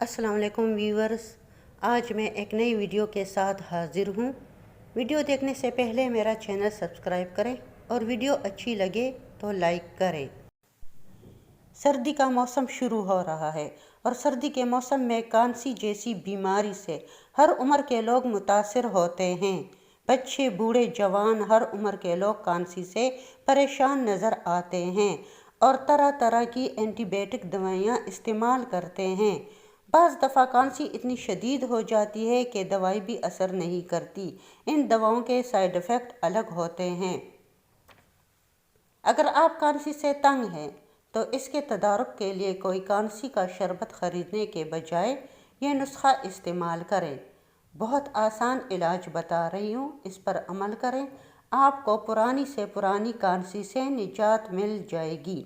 السلام علیکم ویورز، آج میں ایک نئی ویڈیو کے ساتھ حاضر ہوں۔ ویڈیو دیکھنے سے پہلے میرا چینل سبسکرائب کریں اور ویڈیو اچھی لگے تو لائک کریں۔ سردی کا موسم شروع ہو رہا ہے اور سردی کے موسم میں کانسی جیسی بیماری سے ہر عمر کے لوگ متاثر ہوتے ہیں۔ بچے، بوڑھے، جوان، ہر عمر کے لوگ کانسی سے پریشان نظر آتے ہیں اور طرح طرح کی اینٹی بائیوٹک دوائیاں استعمال کرتے ہیں۔ بعض دفعہ کانسی اتنی شدید ہو جاتی ہے کہ دوائی بھی اثر نہیں کرتی۔ ان دواؤں کے سائیڈ ایفیکٹ الگ ہوتے ہیں۔ اگر آپ کانسی سے تنگ ہیں تو اس کے تدارک کے لیے کوئی کانسی کا شربت خریدنے کے بجائے یہ نسخہ استعمال کریں۔ بہت آسان علاج بتا رہی ہوں، اس پر عمل کریں، آپ کو پرانی سے پرانی کانسی سے نجات مل جائے گی۔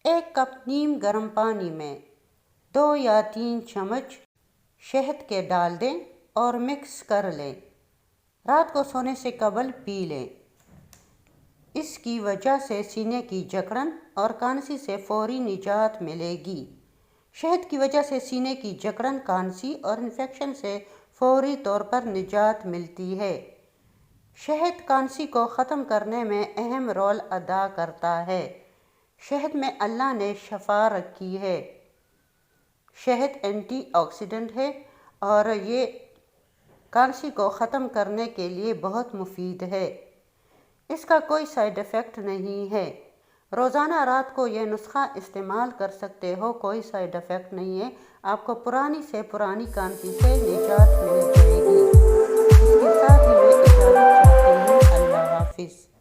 1 کپ نیم گرم پانی میں 2 یا 3 چمچ شہد کے ڈال دیں اور مکس کر لیں۔ رات کو سونے سے قبل پی لیں۔ اس کی وجہ سے سینے کی جکڑن اور کانسی سے فوری نجات ملے گی۔ شہد کی وجہ سے سینے کی جکڑن، کانسی اور انفیکشن سے فوری طور پر نجات ملتی ہے۔ شہد کانسی کو ختم کرنے میں اہم رول ادا کرتا ہے۔ شہد میں اللہ نے شفا رکھی ہے۔ شہد اینٹی آکسیڈنٹ ہے اور یہ کانسی کو ختم کرنے کے لیے بہت مفید ہے۔ اس کا کوئی سائیڈ ایفیکٹ نہیں ہے۔ روزانہ رات کو یہ نسخہ استعمال کر سکتے ہو، کوئی سائیڈ ایفیکٹ نہیں ہے۔ آپ کو پرانی سے پرانی کانسی سے نجات مل جائے گی۔ اس کے ساتھ ہی میں اجازت چاہتی ہوں۔ اللہ حافظ۔